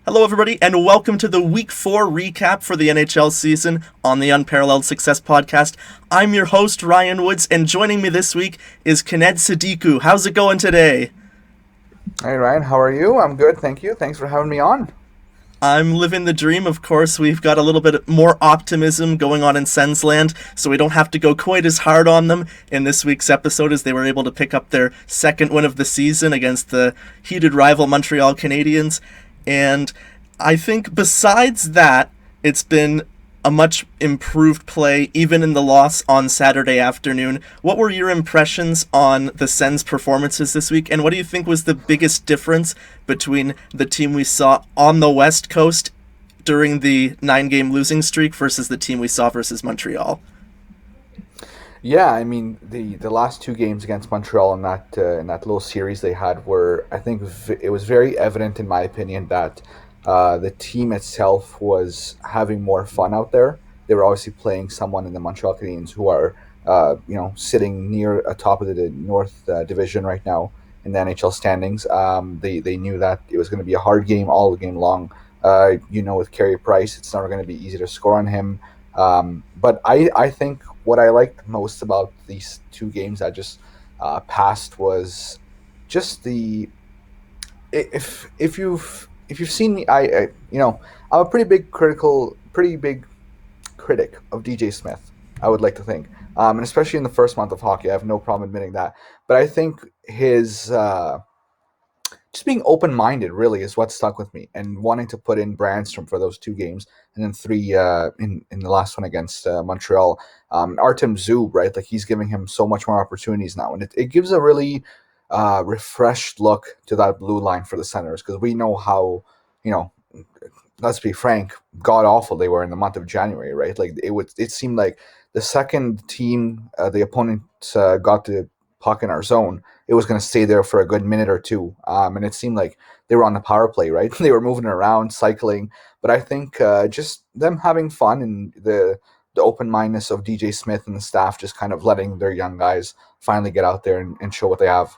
Hello everybody, and welcome to the Week 4 recap for the NHL season on the Unparalleled Success Podcast. I'm your host, Ryan Woods, and joining me this week is Kenneth Sadiku. How's it going today? Hey Ryan, how are you? I'm good, thank you. Thanks for having me on. I'm living the dream, of course. We've got a little bit more optimism going on in Sens land, so we don't have to go quite as hard on them in this week's episode as they were able to pick up their second win of the season against the heated rival Montreal Canadiens. And I think besides that, it's been a much improved play, even in the loss on Saturday afternoon. What were your impressions on the Sens' performances this week, and what do you think was the biggest difference between the team we saw on the West Coast during the 9-game losing streak versus the team we saw versus Montreal? Yeah, I mean the last two games against Montreal in that little series they had were, I think, it was very evident in my opinion that the team itself was having more fun out there. They were obviously playing someone in the Montreal Canadiens who are sitting near atop of the North Division right now in the NHL standings. They knew that it was going to be a hard game all game long. With Carey Price, it's never going to be easy to score on him. But I think what I liked most about these two games that just passed was just the if you've seen me, I'm a pretty big critic of DJ Smith. I would like to think, and especially in the first month of hockey, I have no problem admitting that. But I think his just being open-minded really is what stuck with me, and wanting to put in Brandstrom for those two games, and then three in the last one against Montreal. Artem Zub, right? Like, he's giving him so much more opportunities now, and it gives a really refreshed look to that blue line for the Senators, because we know how, let's be frank, god awful they were in the month of January, right? Like, it seemed like the second team the opponent got the puck in our zone, it was going to stay there for a good minute or two. And it seemed like they were on the power play, right? They were moving around, cycling. But I think just them having fun and the open-mindedness of DJ Smith and the staff just kind of letting their young guys finally get out there and show what they have.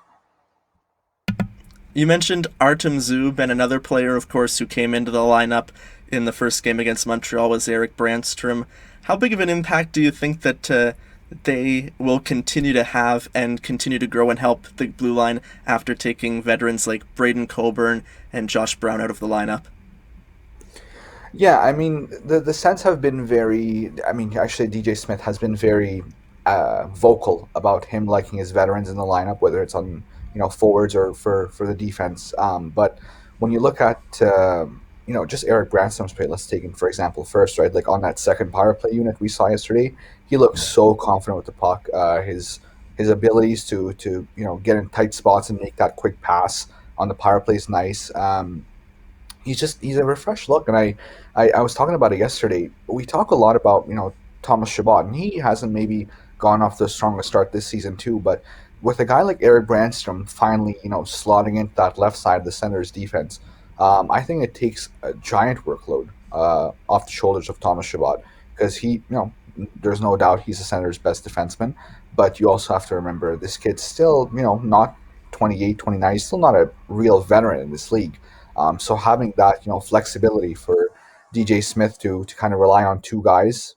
You mentioned Artem Zub, and another player, of course, who came into the lineup in the first game against Montreal was Erik Brandstrom. How big of an impact do you think that they will continue to have and continue to grow and help the blue line after taking veterans like Braden Coburn and Josh Brown out of the lineup? Yeah, I mean, the Sens have been actually DJ Smith has been very vocal about him liking his veterans in the lineup, whether it's on forwards or for the defense. But when you look at just Erik Brandstrom's play, let's take him for example first, right? Like, on that second power play unit we saw yesterday, he looked so confident with the puck. His abilities to get in tight spots and make that quick pass on the power play is nice. He's a refreshed look, and I was talking about it yesterday. We talk a lot about Thomas Chabot, and he hasn't maybe gone off the strongest start this season too, but with a guy like Erik Brandstrom finally slotting into that left side of the Senators defense, I think it takes a giant workload off the shoulders of Thomas Chabot, because there's no doubt he's the Senators' best defenseman, but you also have to remember this kid's still not 28, 29. He's still not a real veteran in this league. So having that flexibility for DJ Smith to kind of rely on two guys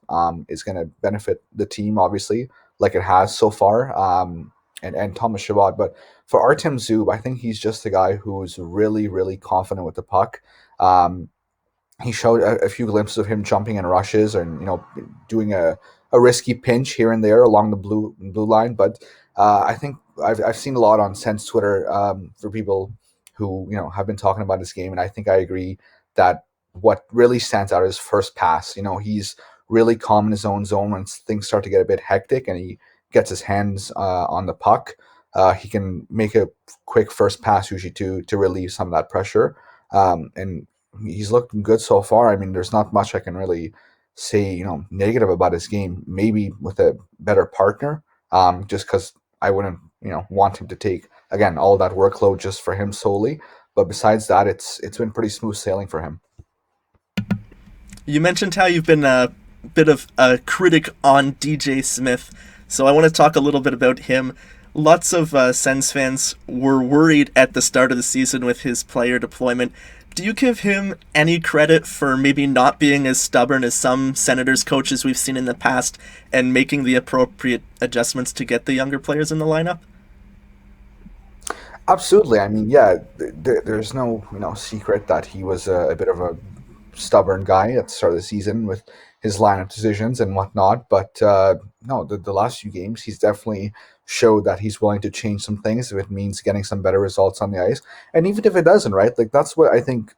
is going to benefit the team, obviously, like it has so far, and Thomas Chabot. But for Artem Zub, I think he's just a guy who's really, really confident with the puck. He showed a few glimpses of him jumping in rushes and doing a risky pinch here and there along the blue line. But I think I've seen a lot on Sens Twitter for people who have been talking about this game, and I think I agree that what really stands out is first pass. He's really calm in his own zone when things start to get a bit hectic, and he gets his hands on the puck. He can make a quick first pass usually to relieve some of that pressure, and he's looking good so far. I mean, there's not much I can really say negative about his game. Maybe with a better partner, just because I wouldn't want him to take again all that workload just for him solely. But besides that, it's been pretty smooth sailing for him. You mentioned how you've been a bit of a critic on DJ Smith, so I want to talk a little bit about him. Lots of Sens fans were worried at the start of the season with his player deployment. Do you give him any credit for maybe not being as stubborn as some Senators coaches we've seen in the past and making the appropriate adjustments to get the younger players in the lineup? Absolutely. I mean, yeah, there's no secret that he was a bit of a stubborn guy at the start of the season with his lineup decisions and whatnot. But no, the last few games, he's definitely showed that he's willing to change some things if it means getting some better results on the ice. And even if it doesn't, right? Like that's what I think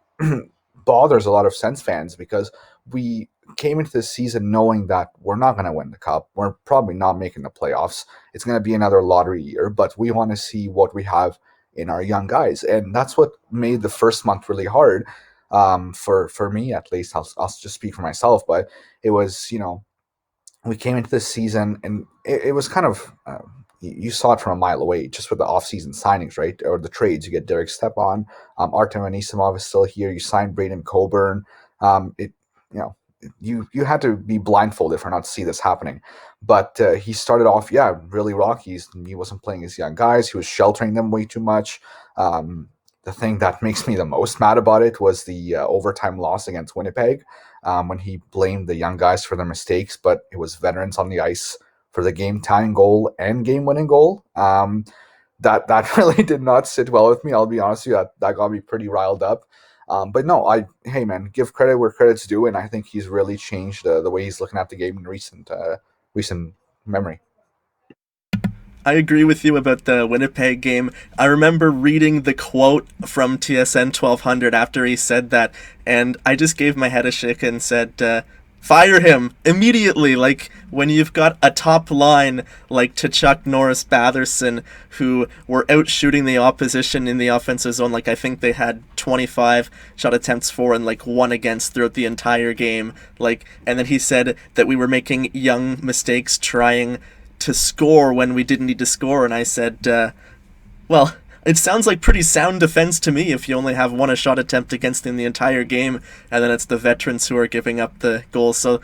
bothers a lot of Sens fans because we came into this season knowing that we're not going to win the cup. We're probably not making the playoffs. It's going to be another lottery year, but we want to see what we have in our young guys, and that's what made the first month really hard for me at least. I'll just speak for myself, but it was we came into this season and it was kind of you saw it from a mile away just with the off-season signings, right? Or the trades. You get Derek Stepan, Artem Anisimov is still here. You signed Braden Coburn. It you know you had to be blindfolded for not to see this happening. But he started off, yeah, really rocky. He wasn't playing his young guys. He was sheltering them way too much. The thing that makes me the most mad about it was the overtime loss against Winnipeg when he blamed the young guys for their mistakes, but it was veterans on the ice for the game-tying goal and game-winning goal. That really did not sit well with me. I'll be honest with you, that got me pretty riled up. But no, hey man, give credit where credit's due, and I think he's really changed the way he's looking at the game in recent memory. I agree with you about the Winnipeg game. I remember reading the quote from TSN 1200 after he said that, and I just gave my head a shake and said, fire him immediately. Like, when you've got a top line like Tkachuk, Norris, Batherson, who were out shooting the opposition in the offensive zone. Like, I think they had 25 shot attempts for and like one against throughout the entire game. Like, and then he said that we were making young mistakes trying to score when we didn't need to score, and I said, well, it sounds like pretty sound defense to me if you only have one shot attempt against in the entire game, and then it's the veterans who are giving up the goals. So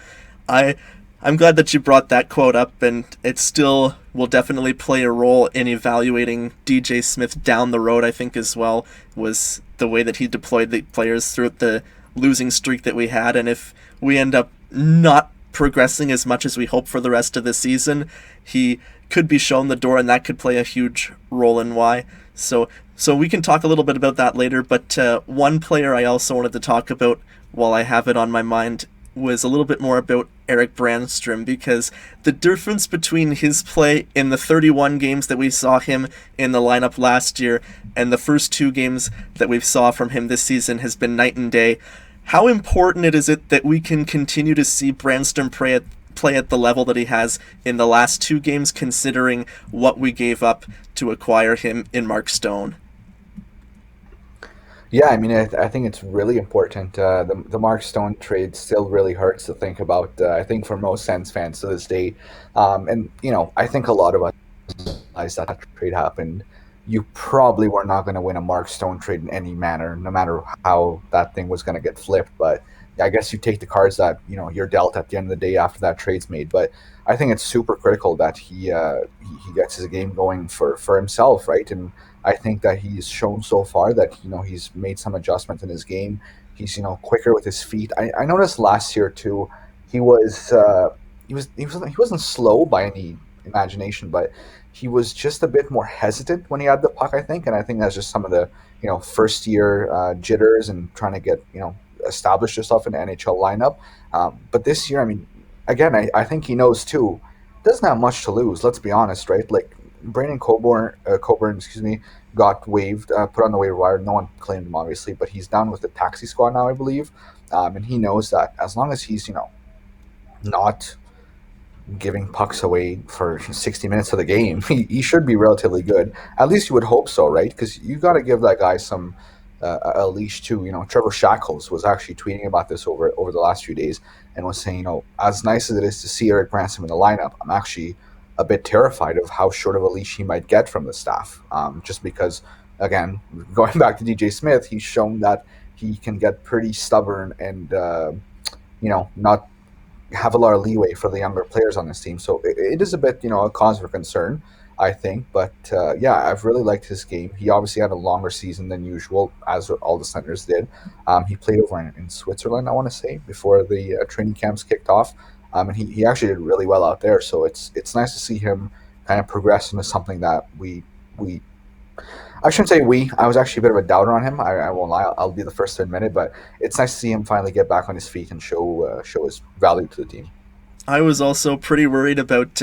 I'm glad that you brought that quote up, and it still will definitely play a role in evaluating DJ Smith down the road, I think, as well, was the way that he deployed the players throughout the losing streak that we had, and if we end up not progressing as much as we hope for the rest of the season, he could be shown the door, and that could play a huge role in why. So we can talk a little bit about that later, but one player I also wanted to talk about while I have it on my mind was a little bit more about Erik Brannstrom, because the difference between his play in the 31 games that we saw him in the lineup last year and the first 2 games that we saw from him this season has been night and day. How important is it that we can continue to see Brannstrom play at the level that he has in the last 2 games, considering what we gave up to acquire him in Mark Stone? Yeah, I mean, I think it's really important. The Mark Stone trade still really hurts to think about. I think for most Sens fans to this day, and I think a lot of us realize that trade happened. You probably were not going to win a Mark Stone trade in any manner, no matter how that thing was going to get flipped. But I guess you take the cards that you're dealt at the end of the day after that trade's made. But I think it's super critical that he gets his game going for himself, right? And I think that he's shown so far that he's made some adjustments in his game. He's quicker with his feet. I noticed last year too. He was he wasn't slow by any imagination, but he was just a bit more hesitant when he had the puck, I think, and I think that's just some of the first year jitters and trying to get establish yourself in the NHL lineup. But this year, I mean, again, I think he knows too. Doesn't have much to lose. Let's be honest, right? Like Braden Coburn, excuse me, got waived, put on the waiver wire. No one claimed him, obviously, but he's down with the taxi squad now, I believe. And he knows that as long as he's not giving pucks away for 60 minutes of the game, he should be relatively good. At least you would hope so, right? Because you got to give that guy some a leash too. Trevor Shackles was actually tweeting about this over the last few days and was saying, as nice as it is to see Erik Brannstrom in the lineup, I'm actually a bit terrified of how short of a leash he might get from the staff. Just because, again, going back to DJ Smith, he's shown that he can get pretty stubborn and not have a lot of leeway for the younger players on this team. So it is a bit, a cause for concern, I think. But yeah, I've really liked his game. He obviously had a longer season than usual, as all the centers did. He played over in Switzerland, I want to say, before the training camps kicked off. And he actually did really well out there. So it's nice to see him kind of progress into something that we I shouldn't say we. I was actually a bit of a doubter on him. I won't lie. I'll be the first to admit it. But it's nice to see him finally get back on his feet and show his value to the team. I was also pretty worried about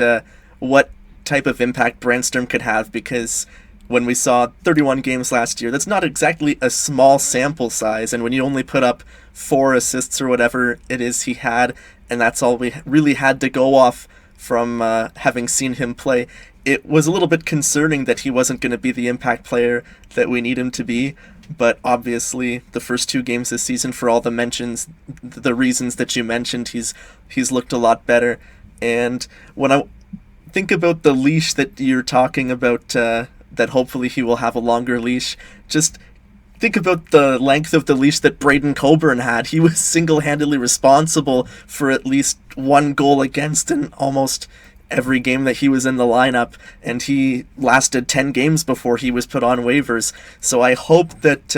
what type of impact Brandstrom could have because when we saw 31 games last year, that's not exactly a small sample size. And when you only put up 4 assists or whatever it is he had, and that's all we really had to go off from having seen him play, it was a little bit concerning that he wasn't going to be the impact player that we need him to be. But obviously, the first 2 games this season, for all the reasons that you mentioned, he's looked a lot better. And when I think about the leash that you're talking about, that hopefully he will have a longer leash, just think about the length of the leash that Braden Coburn had. He was single-handedly responsible for at least 1 goal against in almost every game that he was in the lineup, and he lasted 10 games before he was put on waivers. So I hope that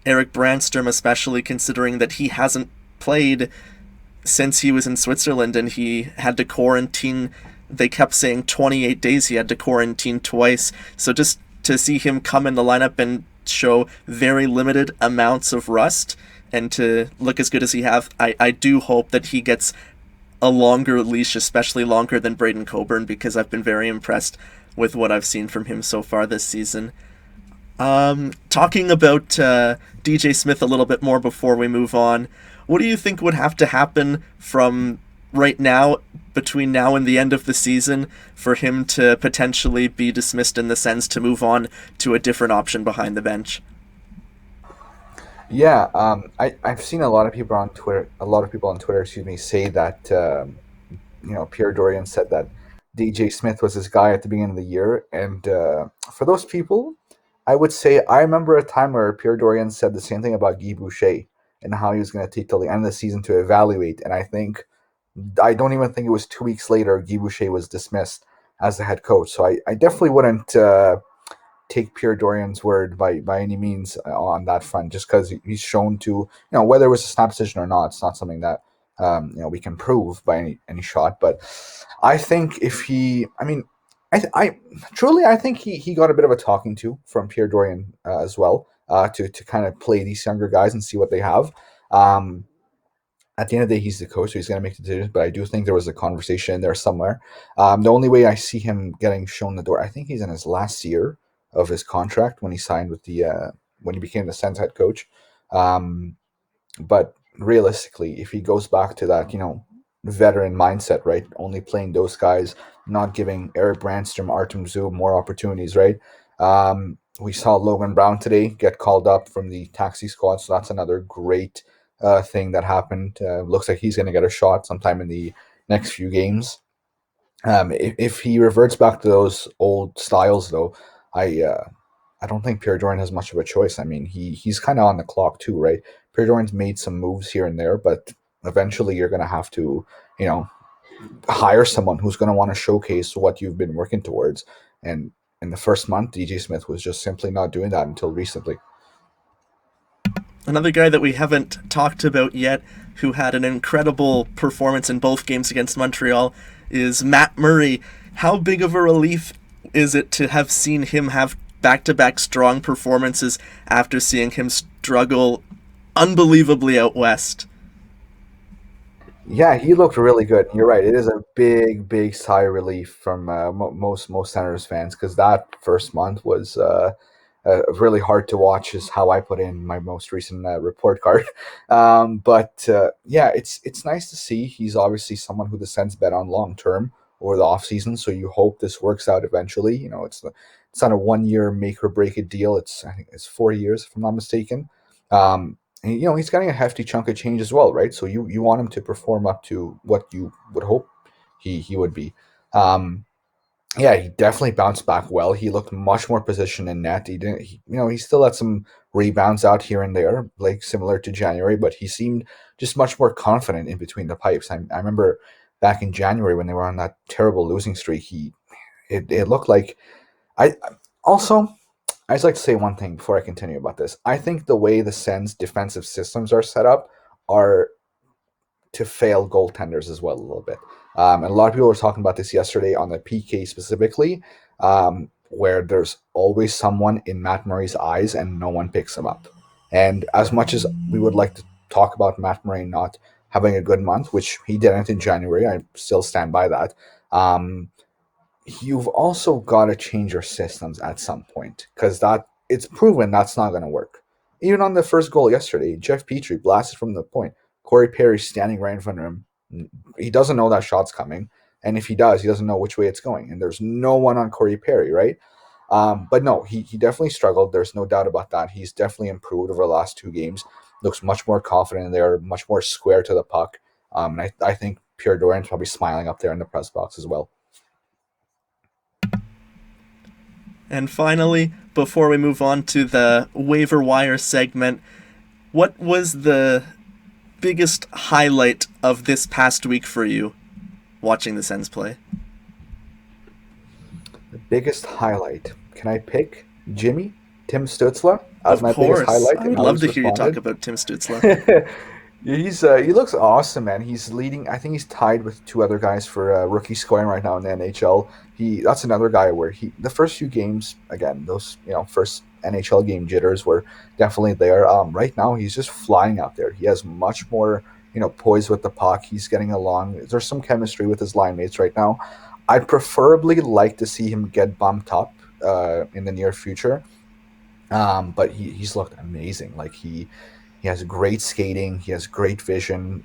Eric Brandstrom, especially considering that he hasn't played since he was in Switzerland and he had to quarantine. They kept saying 28 days he had to quarantine twice. So just to see him come in the lineup and show very limited amounts of rust and to look as good as he have, I do hope that he gets a longer leash, especially longer than Braden Coburn, because I've been very impressed with what I've seen from him so far this season. Talking about DJ Smith a little bit more before we move on, what do you think would have to happen from right now, between now and the end of the season, for him to potentially be dismissed in the Sens to move on to a different option behind the bench? Yeah, I've seen a lot of people on Twitter, excuse me, say that Pierre Dorian said that DJ Smith was his guy at the beginning of the year, and for those people, I would say I remember a time where Pierre Dorian said the same thing about Guy Boucher and how he was going to take till the end of the season to evaluate, and I don't even think it was 2 weeks later Guy Boucher was dismissed as the head coach. So I definitely wouldn't take Pierre Dorian's word by any means on that front, just because he's shown to, whether it was a snap decision or not, it's not something that we can prove by any shot. But I think if he, I mean, I truly I think he got a bit of a talking to from Pierre Dorian as well, to kind of play these younger guys and see what they have. Um, at the end of the day, he's the coach, so he's going to make the decisions. But I do think there was a conversation in there somewhere. The only way I see him getting shown the door, I think he's in his last year of his contract when he signed with the when he became the Sens head coach. Um, but realistically, if he goes back to that, veteran mindset, right, only playing those guys, not giving Eric Brandstrom, Artem Zub more opportunities, right? We saw Logan Brown today get called up from the taxi squad, so that's another great thing that happened. Looks like he's going to get a shot sometime in the next few games. If he reverts back to those old styles, though, I uh, I don't think Pierre Dorian has much of a choice. I mean, he's kind of on the clock too, right? Pierre Dorian's made some moves here and there, but eventually you're going to have to, you know, hire someone who's going to want to showcase what you've been working towards. And in the first month, DJ Smith was just simply not doing that until recently. Another guy that we haven't talked about yet, who had an incredible performance in both games against Montreal, is Matt Murray. How big of a relief is it to have seen him have back-to-back strong performances after seeing him struggle unbelievably out west? Yeah, he looked really good. You're right. It is a big, big sigh of relief from most Senators fans because that first month was really hard to watch. Is how I put in my most recent report card. But yeah, it's nice to see. He's obviously someone who the Sens bet on long term over the offseason, so you hope this works out eventually. It's not a 1 year make or break it deal. I think it's 4 years if I'm not mistaken. And, he's getting a hefty chunk of change as well, right? So you want him to perform up to what you would hope he would be. Um, Yeah, he definitely bounced back well. He looked much more positioned in net. He didn't, he still had some rebounds out here and there, like similar to January, but he seemed just much more confident in between the pipes. I remember back in January when they were on that terrible losing streak, it looked like I also I just like to say one thing before I continue about this. I think the way the Sens defensive systems are set up are to fail goaltenders as well a little bit. And a lot of people were talking about this yesterday on the PK specifically, where there's always someone in Matt Murray's eyes and no one picks him up. And as much as we would like to talk about Matt Murray not having a good month, which he didn't in January, I still stand by that. Um, you've also got to change your systems at some point because that it's proven that's not going to work. Even on the first goal yesterday, Jeff Petrie blasted from the point. Corey Perry standing right in front of him. He doesn't know that shot's coming, and if he does, he doesn't know which way it's going. And there's no one on Corey Perry, right? But no, he definitely struggled. There's no doubt about that. He's definitely improved over the last two games. Looks much more confident there, much more square to the puck. And I think Pierre Dorian's probably smiling up there in the press box as well. And finally, before we move on to the waiver wire segment, what was the biggest highlight of this past week for you watching the Sens play? The biggest highlight. Can I pick Tim Stutzla, as Of my biggest course. highlight I and would how love he's to hear you talk responded? about Tim Stutzla. He looks awesome, man. He's leading. I think he's tied with two other guys for rookie scoring right now in the NHL. That's another guy where the first few games again, those first NHL game jitters were definitely there. Right now he's just flying out there. He has much more poise with the puck. He's getting along. There's some chemistry with his line mates right now. I'd preferably like to see him get bumped up in the near future. But he's looked amazing. Like he has great skating. He has great vision.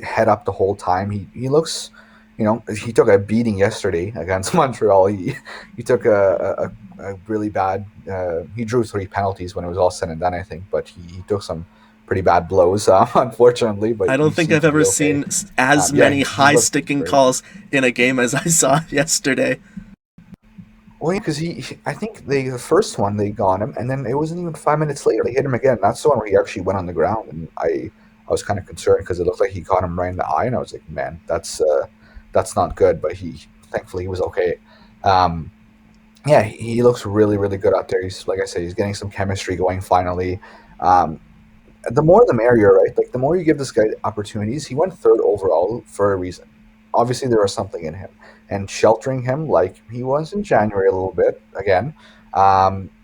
Head up the whole time. He looks, he took a beating yesterday against Montreal. He took a really bad. He drew three penalties when it was all said and done, I think. But he took some pretty bad blows, unfortunately. But I he don't think seemed I've to be ever okay. seen as Yeah, many he high looked sticking great. calls in a game as I saw yesterday. Well, yeah, because I think the first one they got him, and then it wasn't even 5 minutes later they hit him again. That's the one where he actually went on the ground, and I was kind of concerned because it looked like he caught him right in the eye, and I was like, man, that's not good. But he thankfully he was okay. Um, yeah, he looks really really good out there. He's like I said, he's getting some chemistry going finally. Um, the more the merrier, right? Like the more you give this guy opportunities, he went third overall for a reason. Obviously, there was something in him, and sheltering him like he was in January a little bit again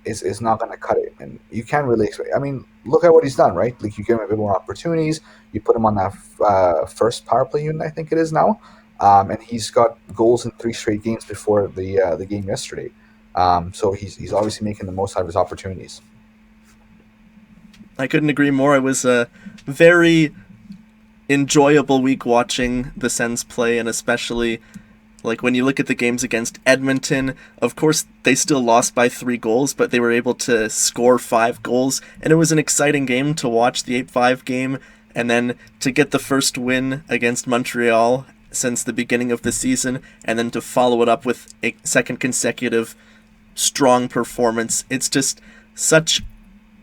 is not going to cut it. And you can't really expect. I mean, look at what he's done, right? Like you give him a bit more opportunities. You put him on that first power play unit, I think it is now, and he's got goals in three straight games before the game yesterday. So he's obviously making the most out of his opportunities. I couldn't agree more. It was a very enjoyable week watching the Sens play, and especially like when you look at the games against Edmonton, of course they still lost by 3 goals, but they were able to score 5 goals, and it was an exciting game to watch, the 8-5 game, and then to get the first win against Montreal since the beginning of the season, and then to follow it up with a second consecutive strong performance. It's just such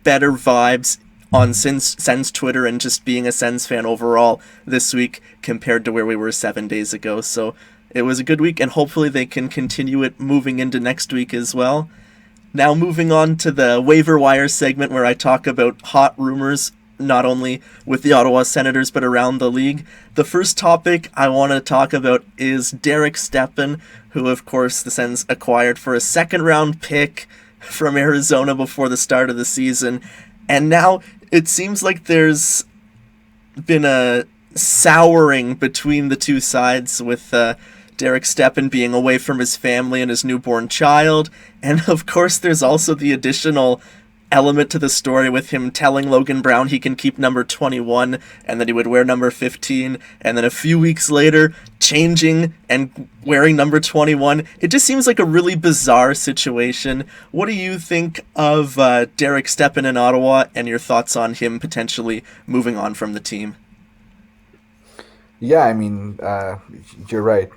better vibes on Sens Twitter and just being a Sens fan overall this week compared to where we were 7 days ago. So it was a good week, and hopefully they can continue it moving into next week as well. Now moving on to the waiver wire segment where I talk about hot rumors, not only with the Ottawa Senators but around the league. The first topic I want to talk about is Derek Stepan, who of course the Sens acquired for a second round pick from Arizona before the start of the season. And now it seems like there's been a souring between the two sides with Derek Stepan being away from his family and his newborn child. And of course, there's also the additional element to the story with him telling Logan Brown he can keep number 21 and that he would wear number 15, and then a few weeks later changing and wearing number 21. It just seems like a really bizarre situation. What do you think of Derek Stepan in Ottawa, and your thoughts on him potentially moving on from the team? Yeah, I mean, you're right.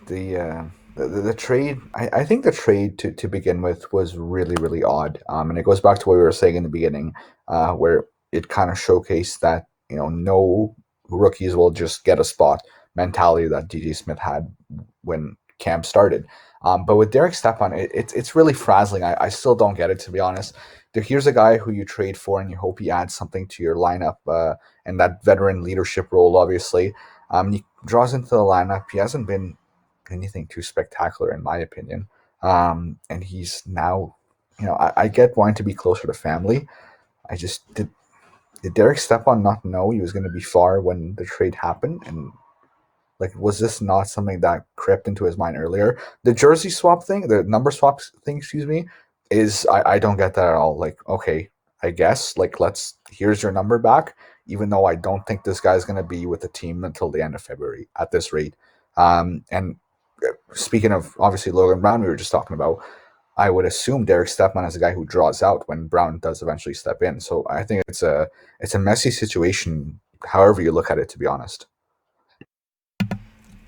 The trade, I think the trade to begin with was really, really odd. And it goes back to what we were saying in the beginning, where it kind of showcased that, no rookies will just get a spot mentality that DJ Smith had when camp started. But with Derek Stepan, it's really frazzling. I still don't get it, to be honest. Here's a guy who you trade for and you hope he adds something to your lineup, and that veteran leadership role, obviously. He draws into the lineup. He hasn't been anything too spectacular, in my opinion. And he's now, I get wanting to be closer to family. I just did Derek Stepan not know he was going to be far when the trade happened, and like, was this not something that crept into his mind earlier? The jersey swap thing, the number swap thing, excuse me, is I don't get that at all. Like, okay, I guess like here's your number back, even though I don't think this guy's gonna be with the team until the end of February at this rate. And speaking of obviously Logan Brown, we were just talking about. I would assume Derek Stepan is a guy who draws out when Brown does eventually step in. So I think it's a messy situation, however you look at it. To be honest.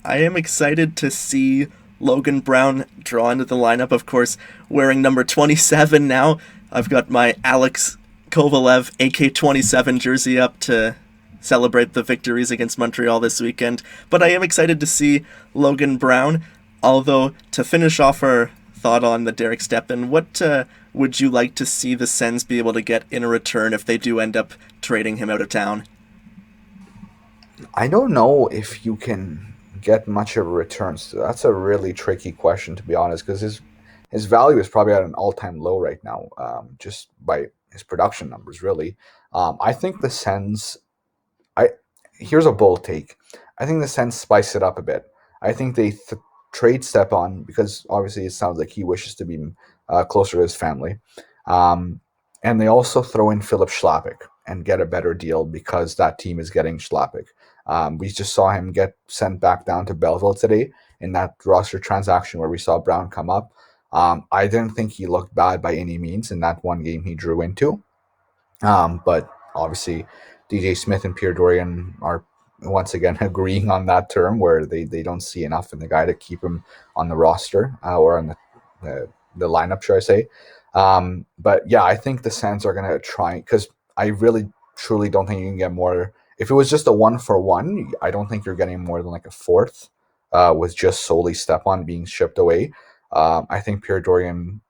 I am excited to see Logan Brown draw into the lineup, of course, wearing number 27 now. I've got my Alex Kovalev AK-27 jersey up to celebrate the victories against Montreal this weekend. But I am excited to see Logan Brown. Although, to finish off our thought on the Derek Stepan, what would you like to see the Sens be able to get in a return if they do end up trading him out of town? I don't know if you can get much of a return. So that's a really tricky question, to be honest, because his value is probably at an all time low right now, just by his production numbers. Really, I think the Sens. I Here's a bold take. I think the Sens spice it up a bit. I think they trade Stepan because obviously it sounds like he wishes to be closer to his family. Um, and they also throw in Philip Schlappick and get a better deal because that team is getting Schlappick. We just saw him get sent back down to Belleville today in that roster transaction where we saw Brown come up. I didn't think he looked bad by any means in that one game he drew into. But obviously, DJ Smith and Pierre Dorian are once again agreeing on that term where they don't see enough in the guy to keep him on the roster or on the lineup, should I say. But yeah, I think the Sens are going to try because I really truly don't think you can get more. If it was just a 1-for-1, I don't think you're getting more than like a fourth with just solely Stepan being shipped away. I think Pierre Dorian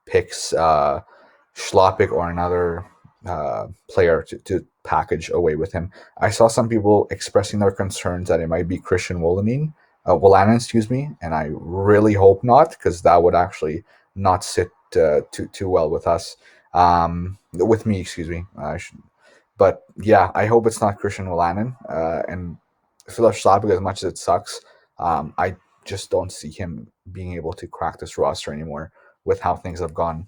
picks Schlappick or another player to package away with him. I saw some people expressing their concerns that it might be Christian Wolanin, excuse me, and I really hope not because that would actually not sit too well with us, with me, excuse me. But yeah, I hope it's not Christian Wolanin and Philip Schlappick. As much as it sucks, I just don't see him being able to crack this roster anymore with how things have gone.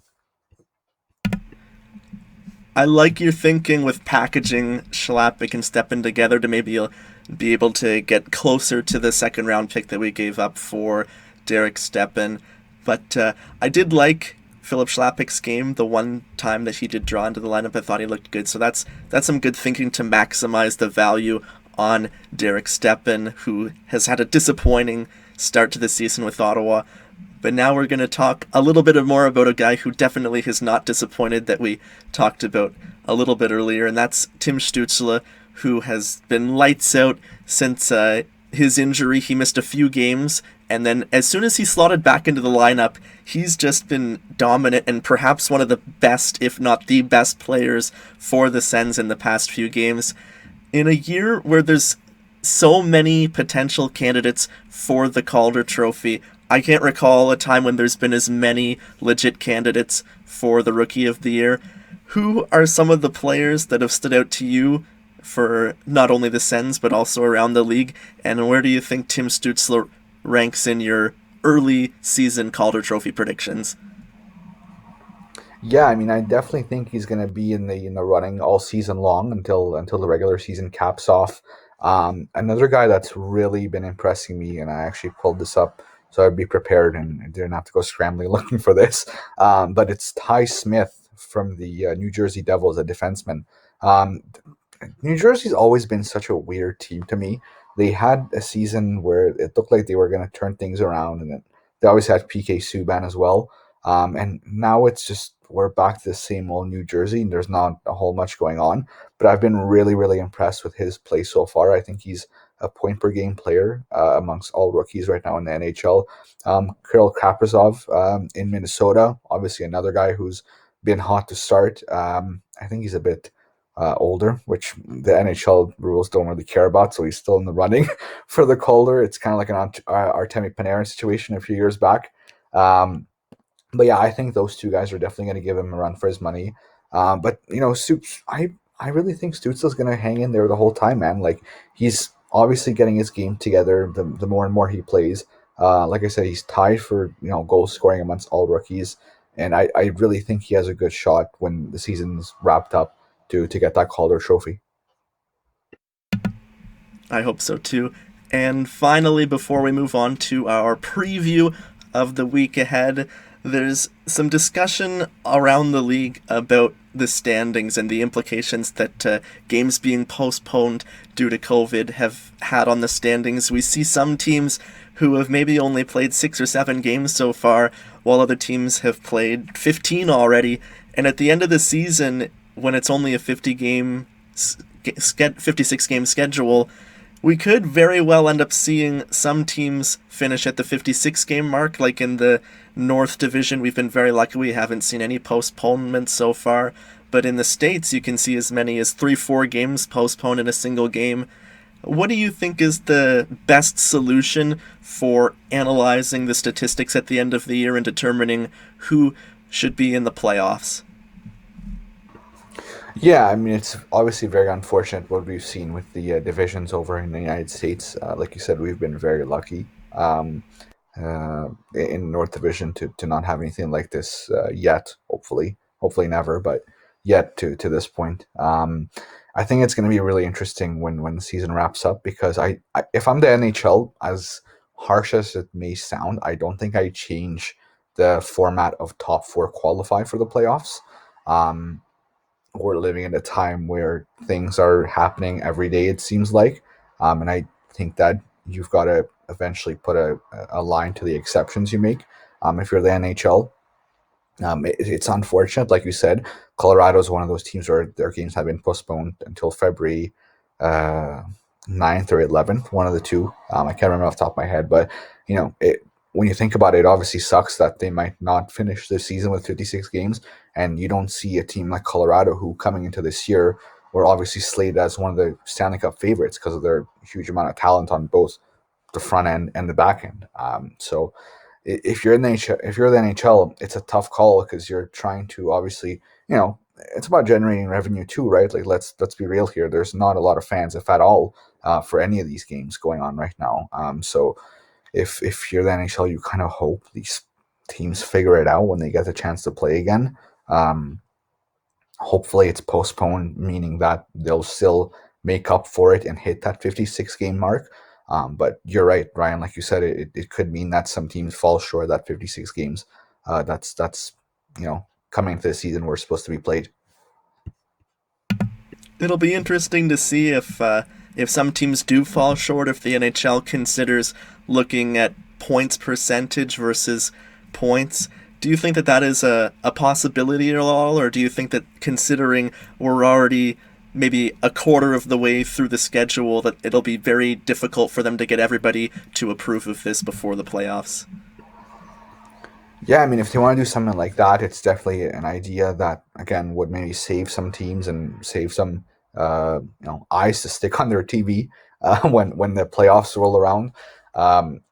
I like your thinking with packaging Schlappick and Stepan together to maybe you'll be able to get closer to the second round pick that we gave up for Derek Stepan. But I did like Philip Schlappick's game the one time that he did draw into the lineup. I thought he looked good. So that's some good thinking to maximize the value on Derek Stepan, who has had a disappointing start to the season with Ottawa. But now we're going to talk a little bit more about a guy who definitely has not disappointed that we talked about a little bit earlier, and that's Tim Stützle, who has been lights out since his injury. He missed a few games, and then as soon as he slotted back into the lineup, he's just been dominant and perhaps one of the best, if not the best players for the Sens in the past few games. In a year where there's so many potential candidates for the Calder Trophy, I can't recall a time when there's been as many legit candidates for the Rookie of the Year. Who are some of the players that have stood out to you for not only the Sens but also around the league? And where do you think Tim Stützle ranks in your early season Calder Trophy predictions? Yeah, I mean, I definitely think he's going to be in the running all season long until the regular season caps off. Another guy that's really been impressing me, and I actually pulled this up so I'd be prepared and didn't have to go scrambling looking for this. But it's Ty Smith from the New Jersey Devils, a defenseman. Um, New Jersey's always been such a weird team to me. They had a season where it looked like they were going to turn things around, and then They always had PK Subban as well. And now it's just we're back to the same old New Jersey, and there's not a whole much going on. But I've been really, really impressed with his play so far. I think he's a point per game player amongst all rookies right now in the NHL. Kirill Kaprizov in Minnesota, obviously another guy who's been hot to start. I think he's a bit older, which the NHL rules don't really care about, so he's still in the running for the Calder. It's kind of like an Artemi Panarin situation a few years back. Um, but yeah, I think those two guys are definitely going to give him a run for his money. But Stoops, I really think Stützle's going to hang in there the whole time, man. Like he's obviously getting his game together. The more and more he plays, like I said, he's tied for goal scoring amongst all rookies, and I really think he has a good shot when the season's wrapped up to get that Calder Trophy. I hope so too. And finally, before we move on to our preview of the week ahead, there's some discussion around the league about the standings and the implications that games being postponed due to COVID have had on the standings. We see some teams who have maybe only played 6 or 7 games so far, while other teams have played 15 already. And at the end of the season, when it's only a 56 game schedule, we could very well end up seeing some teams finish at the 56 game mark. Like in the North Division, we've been very lucky we haven't seen any postponements so far. But in the States, you can see as many as 3-4 games postponed in a single game. What do you think is the best solution for analyzing the statistics at the end of the year and determining who should be in the playoffs? Yeah, I mean, it's obviously very unfortunate what we've seen with the divisions over in the United States. Like you said, we've been very lucky in North Division to not have anything like this yet. Hopefully never, but yet to this point. I think it's going to be really interesting when the season wraps up because if I'm the NHL, as harsh as it may sound, I don't think I change the format of top four qualify for the playoffs. Um, we're living in a time where things are happening every day, it seems like. And I think that you've got to eventually put a line to the exceptions you make if you're the NHL. It's unfortunate, like you said. Colorado is one of those teams where their games have been postponed until February uh, 9th or 11th, one of the two. I can't remember off the top of my head, but when you think about it, it obviously sucks that they might not finish the season with 56 games, and you don't see a team like Colorado, who coming into this year were obviously slated as one of the Stanley Cup favorites because of their huge amount of talent on both the front end and the back end. So if you're in the NHL, if you're the NHL, it's a tough call because you're trying to obviously, it's about generating revenue too, right? Like let's be real here. There's not a lot of fans, if at all, for any of these games going on right now. So if you're the NHL, you kind of hope these teams figure it out when they get the chance to play again. Um, Hopefully it's postponed, meaning that they'll still make up for it and hit that 56 game mark. But you're right, Ryan. Like you said, it could mean that some teams fall short of that 56 games. That's coming into the season we're supposed to be played. It'll be interesting to see if some teams do fall short, if the NHL considers looking at points percentage versus points. Do you think that that is a possibility at all, or do you think that considering we're already maybe a quarter of the way through the schedule, that it'll be very difficult for them to get everybody to approve of this before the playoffs? Yeah, I mean, if they want to do something like that, it's definitely an idea that again would maybe save some teams and save some eyes to stick on their TV when the playoffs roll around.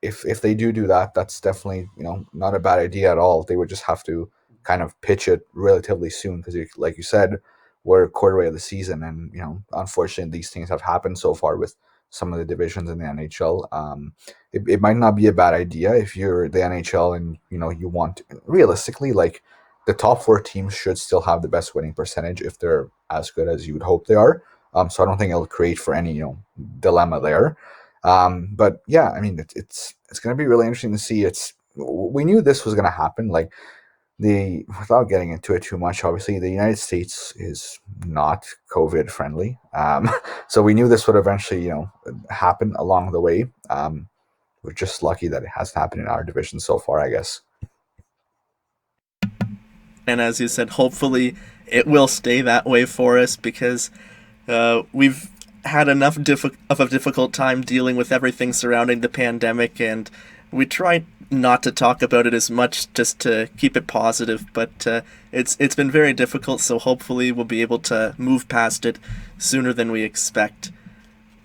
If they do that, that's definitely not a bad idea at all. They would just have to kind of pitch it relatively soon because, like you said, we're a quarter way of the season, and unfortunately, these things have happened so far with some of the divisions in the NHL. It might not be a bad idea if you're the NHL and you want realistically, like, the top four teams should still have the best winning percentage if they're as good as you would hope they are. So I don't think it'll create for any dilemma there. But yeah, I mean it's going to be really interesting to see. We knew this was going to happen. Like, the without getting into it too much, obviously the United States is not COVID friendly. So we knew this would eventually happen along the way. we're just lucky that it hasn't happened in our division so far, I guess. And as you said, hopefully it will stay that way for us, because we've had enough of a difficult time dealing with everything surrounding the pandemic, and we try not to talk about it as much just to keep it positive, but it's been very difficult, so hopefully we'll be able to move past it sooner than we expect.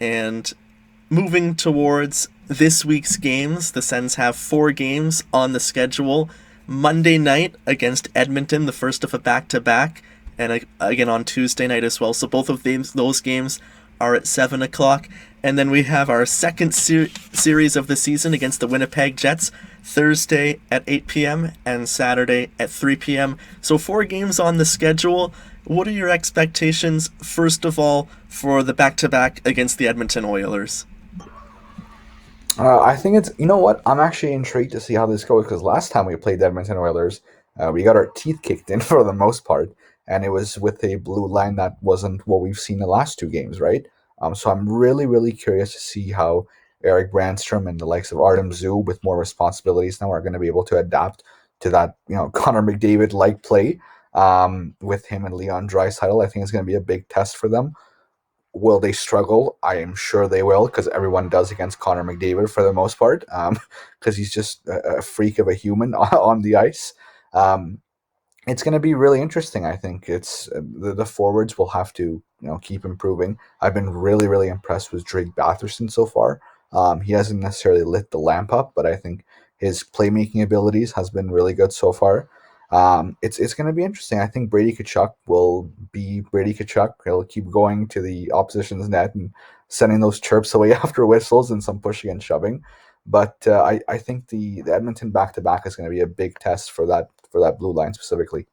And moving towards this week's games, the Sens have 4 games on the schedule. Monday night against Edmonton, the first of a back-to-back, and again on Tuesday night as well. So both of those games are at 7 o'clock. And then we have our second series of the season against the Winnipeg Jets, Thursday at 8 p.m. and Saturday at 3 p.m. So 4 games on the schedule. What are your expectations, first of all, for the back-to-back against the Edmonton Oilers? I think it's, you know what, I'm actually intrigued to see how this goes, because last time we played the Edmonton Oilers, we got our teeth kicked in for the most part, and it was with a blue line that wasn't what we've seen the last 2 games, right? So I'm really, really curious to see how Eric Brandstrom and the likes of Artem Zoo, with more responsibilities now, are going to be able to adapt to that, Connor McDavid-like play with him and Leon Draisaitl. I think it's going to be a big test for them. Will they struggle? I am sure they will, because everyone does against Connor McDavid for the most part, because he's just a freak of a human on the ice. Um, it's going to be really interesting. I think it's the forwards will have to keep improving. I've been really, really impressed with Drake Batherson so far. He hasn't necessarily lit the lamp up, but I think his playmaking abilities has been really good so far. It's going to be interesting. I think Brady Tkachuk will be Brady Tkachuk. He'll keep going to the opposition's net and sending those chirps away after whistles and some pushing and shoving. But I think the Edmonton back-to-back is going to be a big test for that blue line specifically.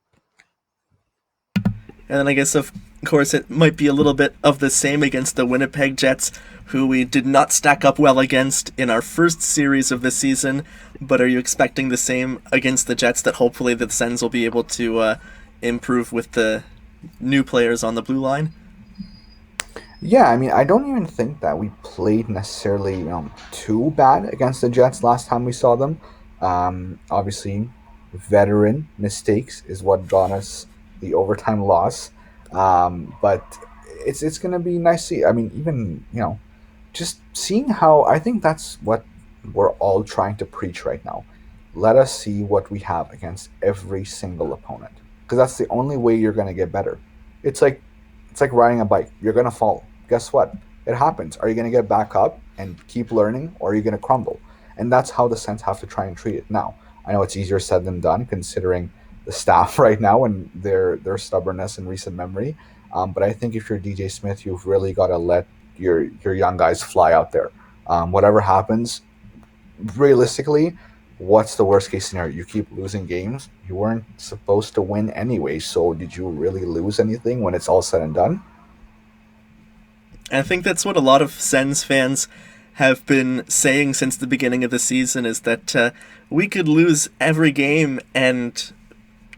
And then I guess, of course, it might be a little bit of the same against the Winnipeg Jets, who we did not stack up well against in our first series of the season. But are you expecting the same against the Jets, that hopefully the Sens will be able to improve with the new players on the blue line? Yeah, I mean, I don't even think that we played necessarily too bad against the Jets last time we saw them. Obviously, veteran mistakes is what got us the overtime loss. But it's going to be nice to see. I mean, even just seeing how, I think that's what we're all trying to preach right now. Let us see what we have against every single opponent, because that's the only way you're going to get better. It's like riding a bike. You're going to fall. Guess what? It happens. Are you going to get back up and keep learning, or are you going to crumble? And that's how the Sens have to try and treat it now. I know it's easier said than done, considering the staff right now and their stubbornness in recent memory. But I think if you're DJ Smith, you've really got to let your young guys fly out there. Whatever happens, realistically, what's the worst case scenario? You keep losing games. You weren't supposed to win anyway, so did you really lose anything when it's all said and done? And I think that's what a lot of Sens fans have been saying since the beginning of the season, is that we could lose every game, and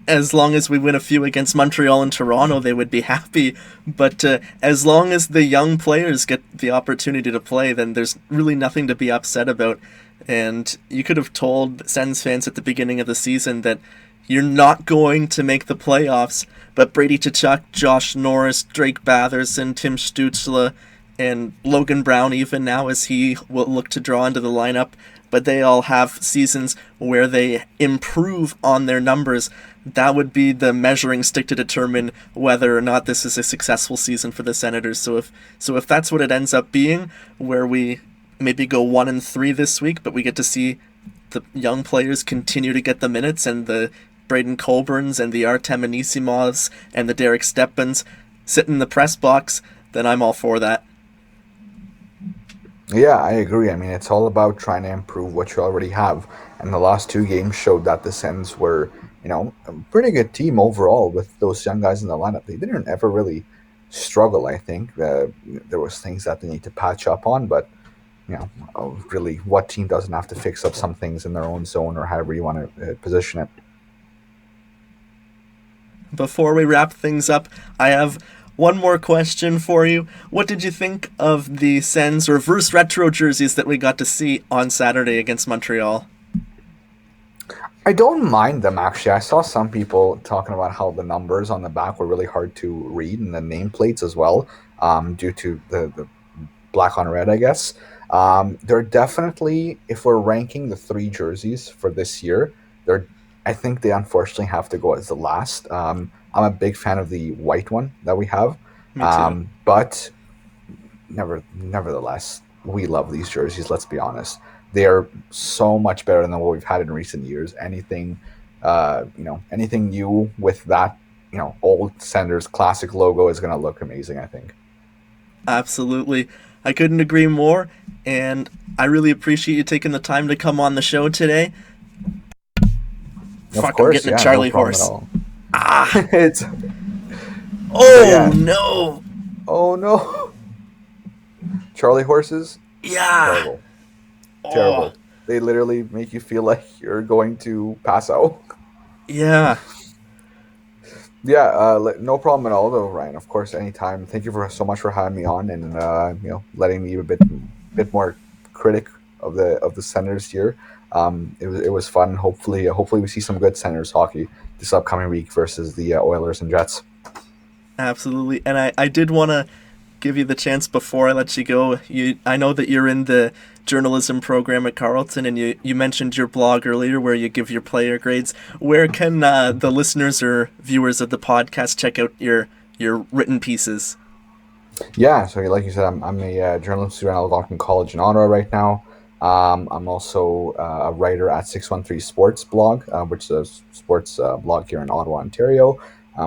as long as we win a few against Montreal and Toronto, they would be happy. But as long as the young players get the opportunity to play, then there's really nothing to be upset about. And you could have told Sens fans at the beginning of the season that you're not going to make the playoffs, but Brady Tkachuk, Josh Norris, Drake Batherson, Tim Stützle, and Logan Brown even now, as he will look to draw into the lineup, but they all have seasons where they improve on their numbers. That would be the measuring stick to determine whether or not this is a successful season for the Senators. So if that's what it ends up being, where we maybe go 1-3 this week, but we get to see the young players continue to get the minutes, and the Braden Colburns and the Artem Anisimovs and the Derek Stepans sit in the press box, then I'm all for that. Yeah, I agree. I mean, it's all about trying to improve what you already have. And the last 2 games showed that the Sens were, a pretty good team overall with those young guys in the lineup. They didn't ever really struggle, I think. There was things that they need to patch up on, but, really, what team doesn't have to fix up some things in their own zone, or however you want to position it? Before we wrap things up, I have One more question for you. What did you think of the Sens reverse retro jerseys that we got to see on Saturday against Montreal? I don't mind them, actually. I saw some people talking about how the numbers on the back were really hard to read, and the nameplates as well, due to the black on red, I guess. They're definitely, if we're ranking the three jerseys for this year, they're I think they unfortunately have to go as the last. I'm a big fan of the white one that we have, Me too. but nevertheless, we love these jerseys. Let's be honest; they are so much better than what we've had in recent years. Anything new with that, old Senders classic logo is going to look amazing, I think. Absolutely. I couldn't agree more, and I really appreciate you taking the time to come on the show today. Of Fuck, I'm course, getting a yeah, Charlie no problem horse. at all. Ah! It's Oh, yeah. no! Oh no, Charlie horses, Yeah! terrible, Oh, terrible. They literally make you feel like you're going to pass out. yeah. Yeah, no problem at all, though, Ryan. Of course, anytime. Thank you for so much for having me on, and letting me be a bit more critic of the Senators here. It was fun. Hopefully we see some good Senators hockey this upcoming week versus the Oilers and Jets. Absolutely. And I did want to give you the chance before I let you go. I know that you're in the journalism program at Carleton, and you mentioned your blog earlier where you give your player grades. Where can the listeners or viewers of the podcast check out your written pieces? Yeah, so like you said, I'm a journalism student at Algonquin College in Ottawa right now. I'm also a writer at 613 Sports blog, which is a sports blog here in Ottawa, Ontario.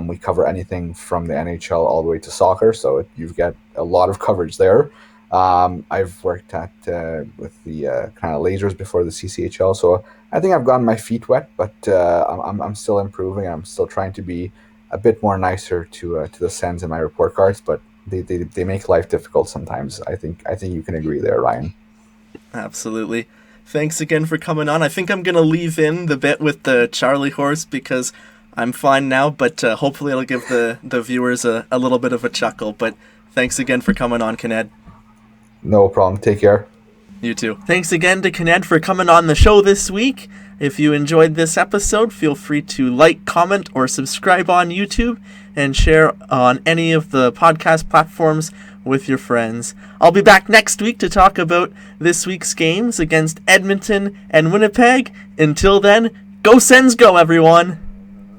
We cover anything from the NHL all the way to soccer, so you get a lot of coverage there. I've worked with the kind of lasers before the CCHL, so I think I've gotten my feet wet, but I'm still improving. I'm still trying to be a bit more nicer to the Sens in my report cards, but they make life difficult sometimes. I think you can agree there, Ryan. Absolutely. Thanks again for coming on. I think I'm going to leave in the bit with the Charlie horse because I'm fine now, but hopefully it'll give the viewers a little bit of a chuckle. But thanks again for coming on, Kined. No problem. Take care. You too. Thanks again to Kined for coming on the show this week. If you enjoyed this episode, feel free to like, comment, or subscribe on YouTube and share on any of the podcast platforms with your friends. I'll be back next week to talk about this week's games against Edmonton and Winnipeg. Until then, go Sens go, everyone!